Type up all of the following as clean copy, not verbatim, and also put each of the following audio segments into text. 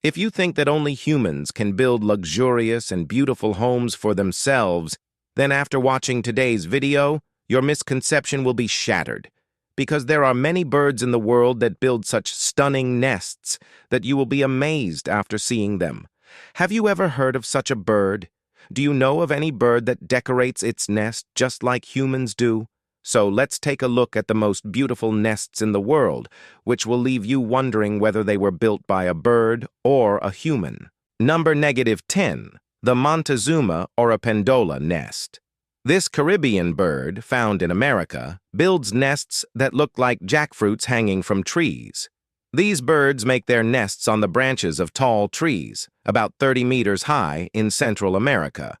If you think that only humans can build luxurious and beautiful homes for themselves, then after watching today's video, your misconception will be shattered. Because there are many birds in the world that build such stunning nests that you will be amazed after seeing them. Have you ever heard of such a bird? Do you know of any bird that decorates its nest just like humans do? So let's take a look at the most beautiful nests in the world, which will leave you wondering whether they were built by a bird or a human. Number -10, the Montezuma Oropendola nest. This Caribbean bird, found in America, builds nests that look like jackfruits hanging from trees. These birds make their nests on the branches of tall trees, about 30 meters high in Central America.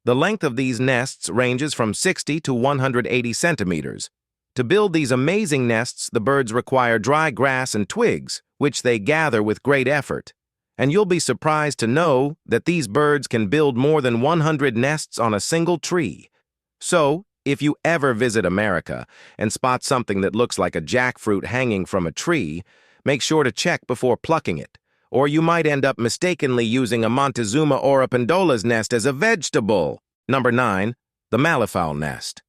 The length of these nests ranges from 60 to 180 centimeters. To build these amazing nests, the birds require dry grass and twigs, which they gather with great effort. And you'll be surprised to know that these birds can build more than 100 nests on a single tree. So, if you ever visit America and spot something that looks like a jackfruit hanging from a tree, make sure to check before plucking it, or you might end up mistakenly using a Montezuma Oropendola's nest as a vegetable. Number 9, the malleefowl nest.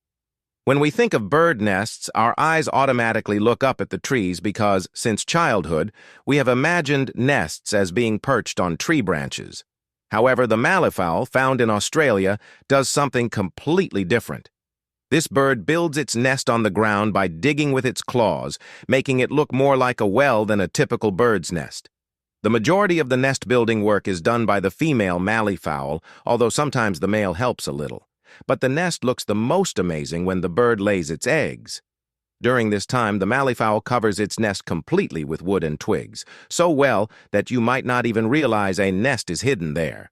When we think of bird nests, our eyes automatically look up at the trees because, since childhood, we have imagined nests as being perched on tree branches. However, the malleefowl, found in Australia, does something completely different. This bird builds its nest on the ground by digging with its claws, making it look more like a well than a typical bird's nest. The majority of the nest-building work is done by the female malleefowl, although sometimes the male helps a little. But the nest looks the most amazing when the bird lays its eggs. During this time, the malleefowl covers its nest completely with wood and twigs, so well that you might not even realize a nest is hidden there.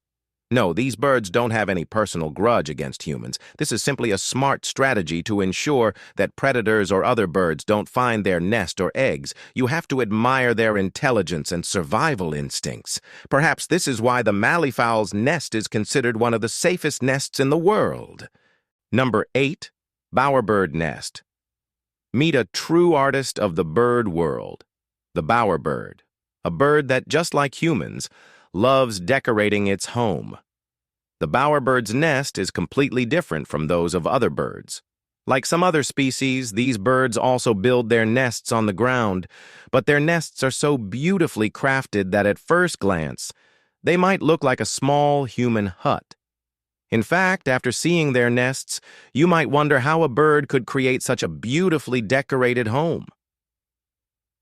No, these birds don't have any personal grudge against humans. This is simply a smart strategy to ensure that predators or other birds don't find their nest or eggs. You have to admire their intelligence and survival instincts. Perhaps this is why the malleefowl's nest is considered one of the safest nests in the world. Number 8, bowerbird nest. Meet a true artist of the bird world, the bowerbird, a bird that, just like humans, loves decorating its home. The bowerbird's nest is completely different from those of other birds. Like some other species, these birds also build their nests on the ground, but their nests are so beautifully crafted that at first glance, they might look like a small human hut. In fact, after seeing their nests, you might wonder how a bird could create such a beautifully decorated home.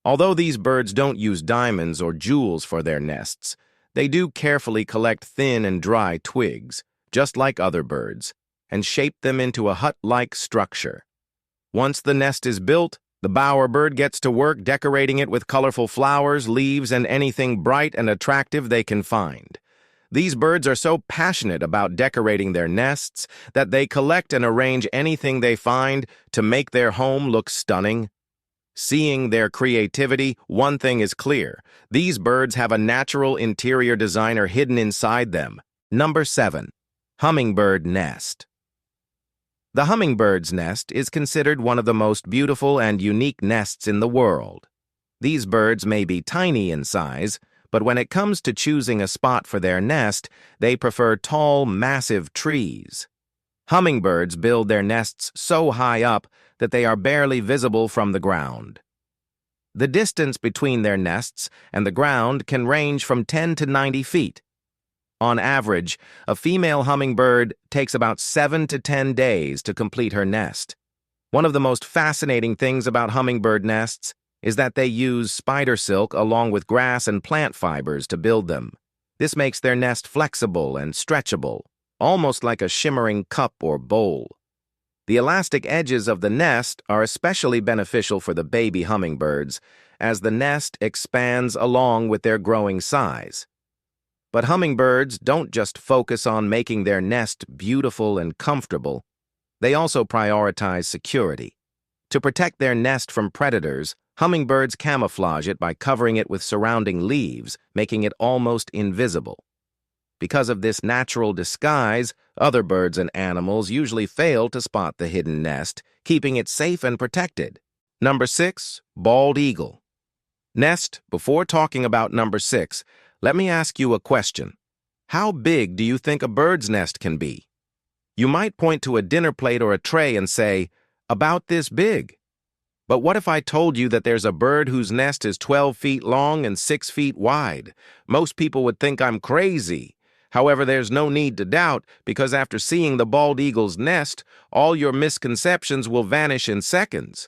Although these birds don't use diamonds or jewels for their nests, they do carefully collect thin and dry twigs, just like other birds, and shape them into a hut-like structure. Once the nest is built, the bowerbird gets to work decorating it with colorful flowers, leaves, and anything bright and attractive they can find. These birds are so passionate about decorating their nests that they collect and arrange anything they find to make their home look stunning. Seeing their creativity, one thing is clear. These birds have a natural interior designer hidden inside them. Number 7, Hummingbird Nest. The hummingbird's nest is considered one of the most beautiful and unique nests in the world. These birds may be tiny in size, but when it comes to choosing a spot for their nest, they prefer tall, massive trees. Hummingbirds build their nests so high up that they are barely visible from the ground. The distance between their nests and the ground can range from 10 to 90 feet. On average, a female hummingbird takes about 7 to 10 days to complete her nest. One of the most fascinating things about hummingbird nests is that they use spider silk along with grass and plant fibers to build them. This makes their nest flexible and stretchable, almost like a shimmering cup or bowl. The elastic edges of the nest are especially beneficial for the baby hummingbirds, as the nest expands along with their growing size. But hummingbirds don't just focus on making their nest beautiful and comfortable. They also prioritize security. To protect their nest from predators, hummingbirds camouflage it by covering it with surrounding leaves, making it almost invisible. Because of this natural disguise, other birds and animals usually fail to spot the hidden nest, keeping it safe and protected. Number 6, bald eagle. Before talking about number 6, Let me ask you a question. How big do you think a bird's nest can be? You might point to a dinner plate or a tray and say, "About this big." But what if I told you that there's a bird whose nest is 12 feet long and 6 feet wide? Most people would think I'm crazy. However, there's no need to doubt, because after seeing the bald eagle's nest, all your misconceptions will vanish in seconds.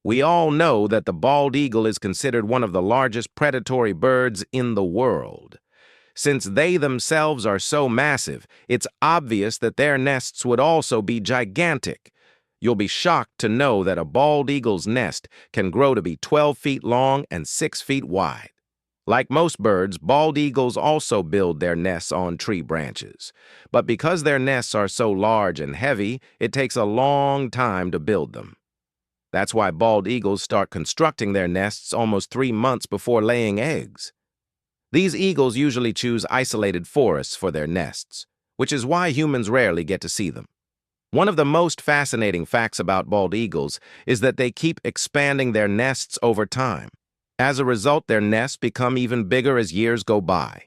We all know that the bald eagle is considered one of the largest predatory birds in the world. Since they themselves are so massive, it's obvious that their nests would also be gigantic. You'll be shocked to know that a bald eagle's nest can grow to be 12 feet long and 6 feet wide. Like most birds, bald eagles also build their nests on tree branches. But because their nests are so large and heavy, it takes a long time to build them. That's why bald eagles start constructing their nests almost 3 months before laying eggs. These eagles usually choose isolated forests for their nests, which is why humans rarely get to see them. One of the most fascinating facts about bald eagles is that they keep expanding their nests over time. As a result, their nests become even bigger as years go by.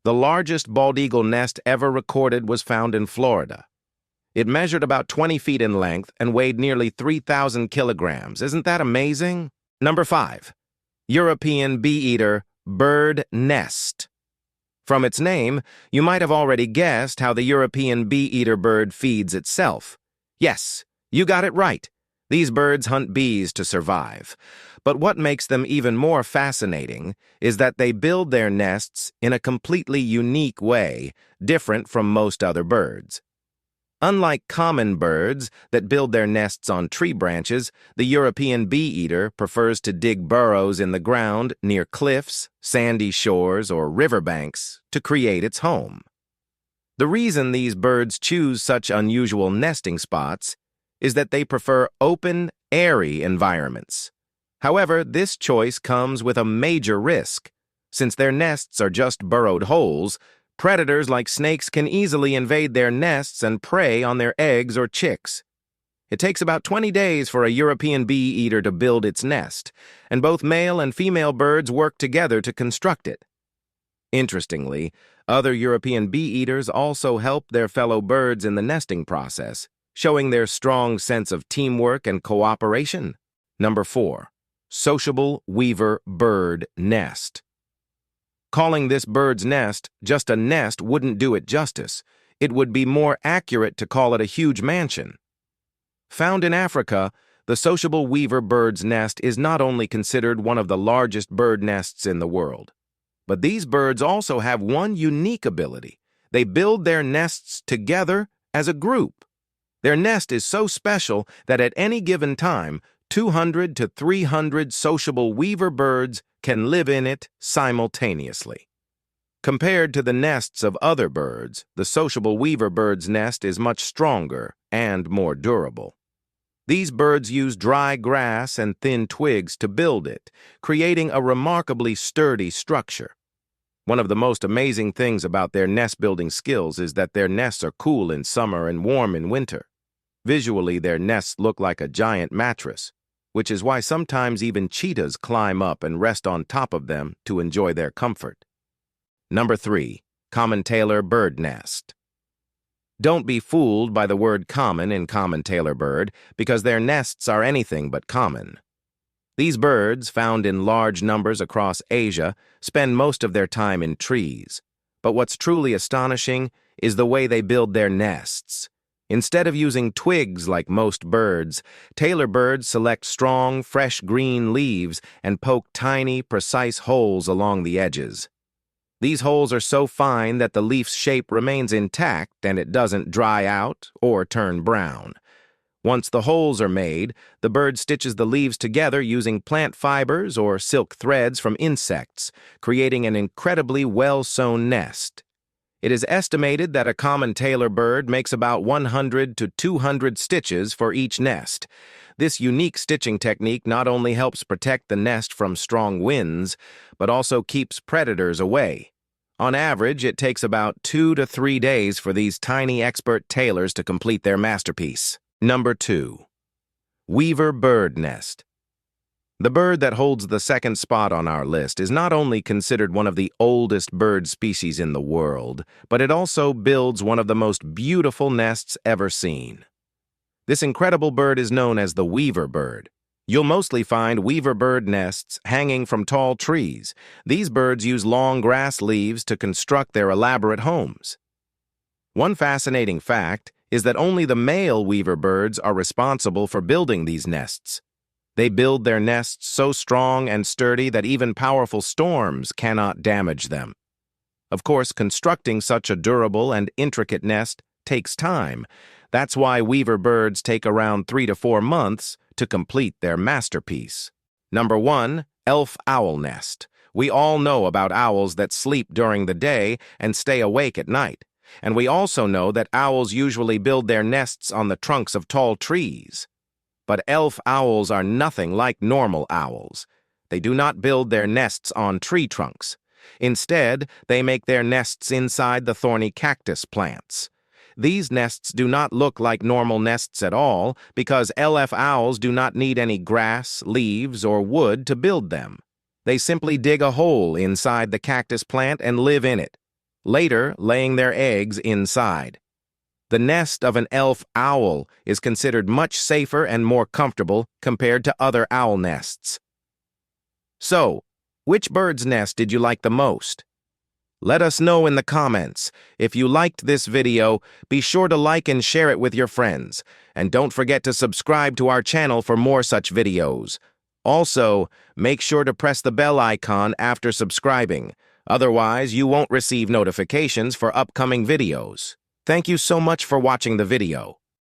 The largest bald eagle nest ever recorded was found in Florida. It measured about 20 feet in length and weighed nearly 3,000 kilograms. Isn't that amazing? Number 5. European bee-eater bird nest. From its name, you might have already guessed how the European bee-eater bird feeds itself. Yes, you got it right. These birds hunt bees to survive. But what makes them even more fascinating is that they build their nests in a completely unique way, different from most other birds. Unlike common birds that build their nests on tree branches, the European bee-eater prefers to dig burrows in the ground near cliffs, sandy shores, or riverbanks to create its home. The reason these birds choose such unusual nesting spots is that they prefer open, airy environments. However, this choice comes with a major risk. Since their nests are just burrowed holes, predators like snakes can easily invade their nests and prey on their eggs or chicks. It takes about 20 days for a European bee-eater to build its nest, and both male and female birds work together to construct it. Interestingly, other European bee-eaters also help their fellow birds in the nesting process, showing their strong sense of teamwork and cooperation. Number 4. Sociable weaver bird nest. Calling this bird's nest just a nest wouldn't do it justice. It would be more accurate to call it a huge mansion. Found in Africa, the sociable weaver bird's nest is not only considered one of the largest bird nests in the world, but these birds also have one unique ability. They build their nests together as a group. Their nest is so special that at any given time, 200 to 300 sociable weaver birds can live in it simultaneously. Compared to the nests of other birds, the sociable weaver bird's nest is much stronger and more durable. These birds use dry grass and thin twigs to build it, creating a remarkably sturdy structure. One of the most amazing things about their nest-building skills is that their nests are cool in summer and warm in winter. Visually, their nests look like a giant mattress, which is why sometimes even cheetahs climb up and rest on top of them to enjoy their comfort. Number 3. Common tailorbird nest. Don't be fooled by the word common in common tailorbird, because their nests are anything but common. These birds, found in large numbers across Asia, spend most of their time in trees. But what's truly astonishing is the way they build their nests. Instead of using twigs like most birds, tailorbirds select strong, fresh green leaves and poke tiny, precise holes along the edges. These holes are so fine that the leaf's shape remains intact and it doesn't dry out or turn brown. Once the holes are made, the bird stitches the leaves together using plant fibers or silk threads from insects, creating an incredibly well-sewn nest. It is estimated that a common tailorbird makes about 100 to 200 stitches for each nest. This unique stitching technique not only helps protect the nest from strong winds, but also keeps predators away. On average, it takes about 2 to 3 days for these tiny expert tailors to complete their masterpiece. Number 2. Weaver bird nest. The bird that holds the second spot on our list is not only considered one of the oldest bird species in the world, but it also builds one of the most beautiful nests ever seen. This incredible bird is known as the weaver bird. You'll mostly find weaver bird nests hanging from tall trees. These birds use long grass leaves to construct their elaborate homes. One fascinating fact is that only the male weaver birds are responsible for building these nests. They build their nests so strong and sturdy that even powerful storms cannot damage them. Of course, constructing such a durable and intricate nest takes time. That's why weaver birds take around 3 to 4 months to complete their masterpiece. Number 1, elf owl nest. We all know about owls that sleep during the day and stay awake at night. And we also know that owls usually build their nests on the trunks of tall trees. But elf owls are nothing like normal owls. They do not build their nests on tree trunks. Instead, they make their nests inside the thorny cactus plants. These nests do not look like normal nests at all because elf owls do not need any grass, leaves, or wood to build them. They simply dig a hole inside the cactus plant and live in it, later laying their eggs inside. The nest of an elf owl is considered much safer and more comfortable compared to other owl nests. So, which bird's nest did you like the most? Let us know in the comments. If you liked this video, be sure to like and share it with your friends. And don't forget to subscribe to our channel for more such videos. Also, make sure to press the bell icon after subscribing. Otherwise, you won't receive notifications for upcoming videos. Thank you so much for watching the video.